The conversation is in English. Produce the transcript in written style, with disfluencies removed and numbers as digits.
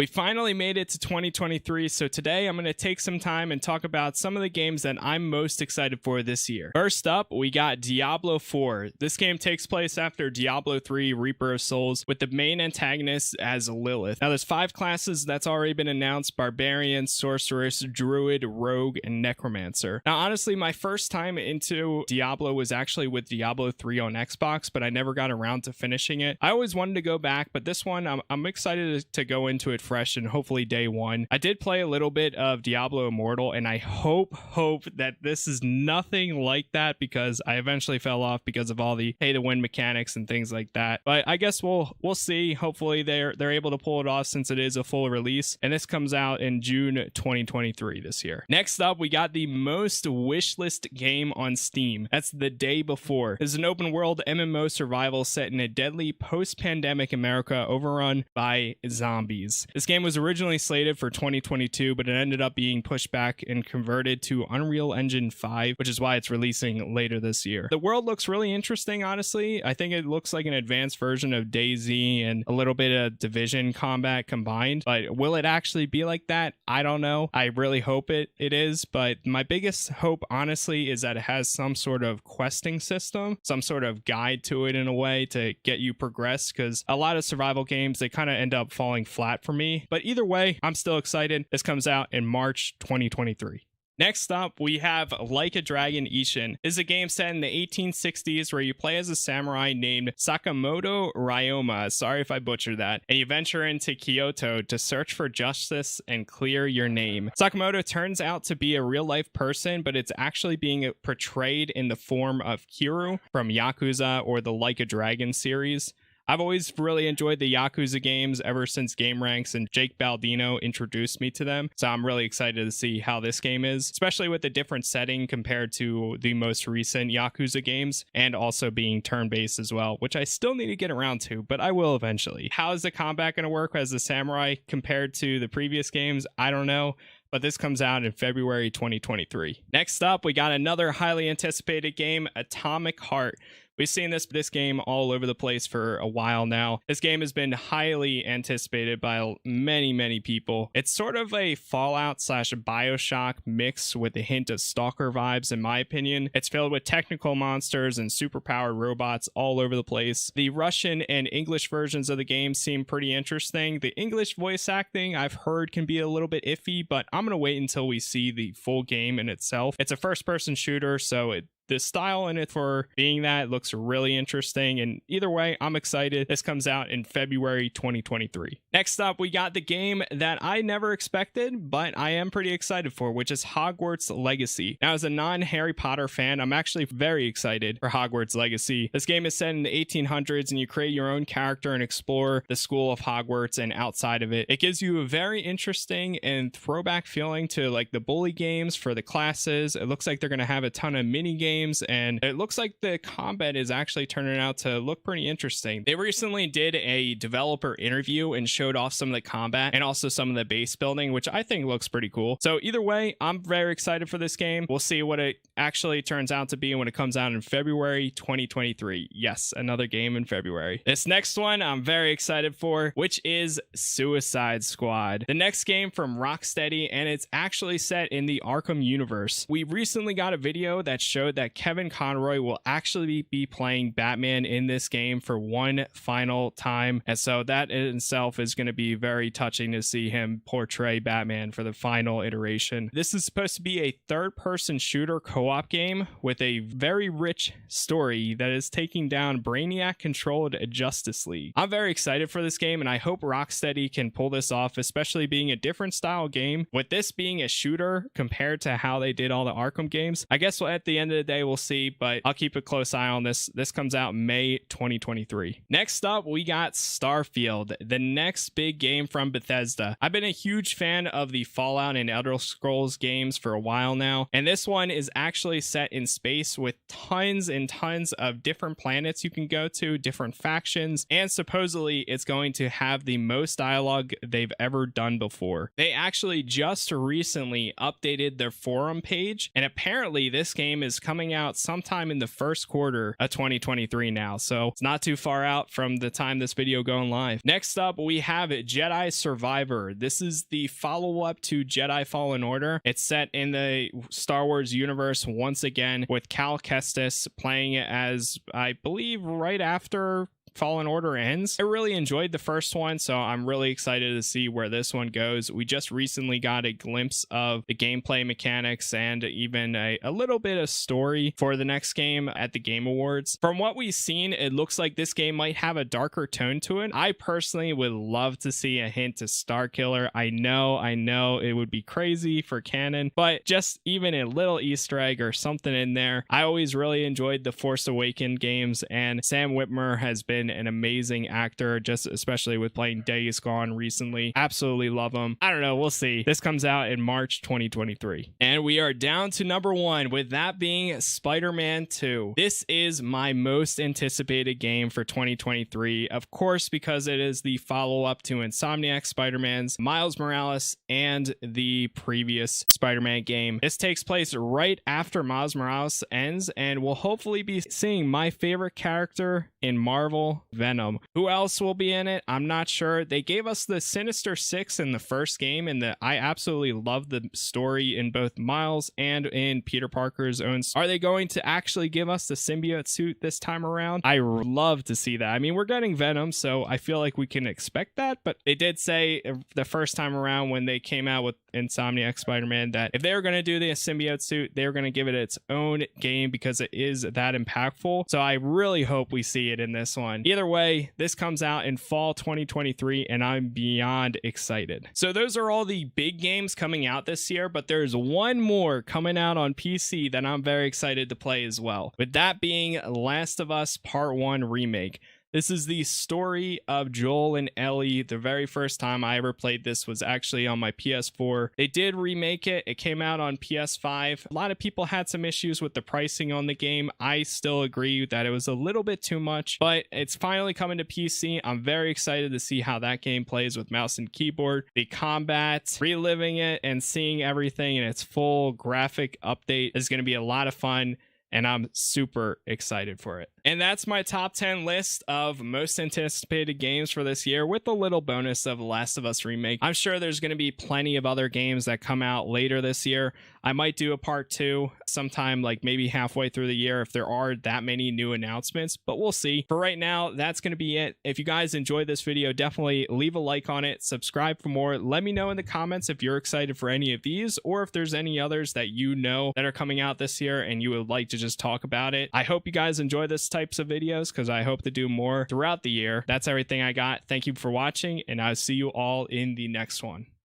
We finally made it to 2023, so today I'm going to take some time and talk about some of the games that I'm most excited for this year. First up, we got Diablo 4. This game takes place after Diablo 3 Reaper of Souls, with the main antagonist as Lilith. Now there's 5 classes that's already been announced: Barbarian, Sorceress, Druid, Rogue, and Necromancer. Now honestly, my first time into Diablo was actually with Diablo 3 on Xbox, but I never got around to finishing it. I always wanted to go back, but this one I'm excited to go into it fresh and hopefully day one. I did play a little bit of Diablo Immortal, and I hope that this is nothing like that, because I eventually fell off because of all the pay to win mechanics and things like that. But I guess we'll see. Hopefully they're able to pull it off, since it is a full release, and this comes out in June 2023 this year. Next up, we got the most wishlist game on Steam. That's The Day Before. This is an open world MMO survival set in a deadly post-pandemic America overrun by zombies. This game was originally slated for 2022, but it ended up being pushed back and converted to Unreal Engine 5, which is why it's releasing later this year. The world looks really interesting, honestly. I think it looks like an advanced version of DayZ and a little bit of Division combat combined, but will it actually be like that? I don't know. I really hope it is, but my biggest hope, honestly, is that it has some sort of questing system, some sort of guide to it in a way to get you progress, because a lot of survival games, they kind of end up falling flat for me. But either way, I'm still excited. This comes out in March 2023. Next up, we have Like a Dragon Ishin. This is a game set in the 1860s where you play as a samurai named Sakamoto Ryoma. Sorry if I butchered that. And you venture into Kyoto to search for justice and clear your name. Sakamoto turns out to be a real-life person, but it's actually being portrayed in the form of Kiryu from Yakuza or the Like a Dragon series. I've always really enjoyed the Yakuza games ever since Game Ranks and Jake Baldino introduced me to them, so I'm really excited to see how this game is, especially with a different setting compared to the most recent Yakuza games, and also being turn-based as well, which I still need to get around to, but I will eventually. How is the combat going to work as a samurai compared to the previous games? I don't know, but this comes out in February 2023. Next up, we got another highly anticipated game, Atomic Heart. We've seen this game all over the place for a while now. This game has been highly anticipated by many people. It's sort of a Fallout / Bioshock mix with a hint of Stalker vibes, in my opinion. It's filled with technical monsters and superpowered robots all over the place. The Russian and English versions of the game seem pretty interesting. The English voice acting, I've heard, can be a little bit iffy, but I'm gonna wait until we see the full game in itself. It's a first-person shooter, so the style in it for being that looks really interesting, and either way, I'm excited. This comes out in February 2023. Next up, we got the game that I never expected, but I am pretty excited for, which is Hogwarts Legacy. Now, as a non-Harry Potter fan, I'm actually very excited for Hogwarts Legacy. This game is set in the 1800s, and you create your own character and explore the school of Hogwarts and outside of it. It gives you a very interesting and throwback feeling to like the bully games for the classes. It looks like they're going to have a ton of mini games, and it looks like the combat is actually turning out to look pretty interesting. They recently did a developer interview and showed off some of the combat and also some of the base building, which I think looks pretty cool. So either way, I'm very excited for this game. We'll see what it actually turns out to be when it comes out in February 2023. Yes, another game in February. This next one I'm very excited for, which is Suicide Squad, the next game from Rocksteady, and it's actually set in the Arkham universe. We recently got a video that showed that Kevin Conroy will actually be playing Batman in this game for one final time, and so that in itself is going to be very touching to see him portray Batman for the final iteration. This is supposed to be a third-person shooter co-op game with a very rich story that is taking down Brainiac-controlled Justice League. I'm very excited for this game, and I hope Rocksteady can pull this off, especially being a different style game, with this being a shooter compared to how they did all the Arkham games. I guess at the end of the day, we'll see, but I'll keep a close eye on this. This comes out May 2023. Next up, we got Starfield, the next big game from Bethesda. I've been a huge fan of the Fallout and Elder Scrolls games for a while now, and this one is actually set in space with tons and tons of different planets you can go to, different factions, and supposedly it's going to have the most dialogue they've ever done before. They actually just recently updated their forum page, and apparently this game is coming coming out sometime in the first quarter of 2023 now, so it's not too far out from the time this video going live. Next up, we have Jedi Survivor. This is the follow-up to Jedi Fallen Order. It's set in the Star Wars universe once again, with Cal Kestis playing it as, I believe, right after Fallen Order ends. I really enjoyed the first one, so I'm really excited to see where this one goes. We just recently got a glimpse of the gameplay mechanics and even a little bit of story for the next game at the Game Awards. From what we've seen, it looks like this game might have a darker tone to it. I personally would love to see a hint to Starkiller. I know it would be crazy for canon, but just even a little Easter egg or something in there. I always really enjoyed the Force Awakens games, and Sam Witwer has been an amazing actor, just especially with playing Days Gone recently. Absolutely love him. I don't know, we'll see. This comes out in March 2023. And we are down to number 1, with that being Spider-Man 2. This is my most anticipated game for 2023, of course, because it is the follow-up to Insomniac Spider-Man's Miles Morales and the previous Spider-Man game. This takes place right after Miles Morales ends, and we'll hopefully be seeing my favorite character in Marvel, Venom. Who else will be in it? I'm not sure. They gave us the Sinister Six in the first game, and I absolutely love the story in both Miles and in Peter Parker's own. Are they going to actually give us the symbiote suit this time around? I love to see that. I mean, we're getting Venom, so I feel like we can expect that, but they did say the first time around when they came out with Insomniac Spider-Man that if they were going to do the symbiote suit, they were going to give it its own game because it is that impactful. So I really hope we see it in this one. Either way, this comes out in fall 2023, and I'm beyond excited. So those are all the big games coming out this year, but there's one more coming out on PC that I'm very excited to play as well. With that being Last of Us Part 1 Remake. This is the story of Joel and Ellie. The very first time I ever played this was actually on my PS4. They did remake it. It came out on PS5. A lot of people had some issues with the pricing on the game. I still agree that it was a little bit too much, but it's finally coming to PC. I'm very excited to see how that game plays with mouse and keyboard. The combat, reliving it and seeing everything in its full graphic update is going to be a lot of fun, and I'm super excited for it. And that's my top 10 list of most anticipated games for this year, with a little bonus of Last of Us Remake. I'm sure there's going to be plenty of other games that come out later this year. I might do a part 2 sometime, like maybe halfway through the year, if there are that many new announcements, but we'll see. For right now, that's going to be it. If you guys enjoyed this video, definitely leave a like on it, subscribe for more. Let me know in the comments if you're excited for any of these, or if there's any others that you know that are coming out this year and you would like to just talk about it. I hope you guys enjoy this types of videos, because I hope to do more throughout the year. That's everything I got. Thank you for watching, and I'll see you all in the next one.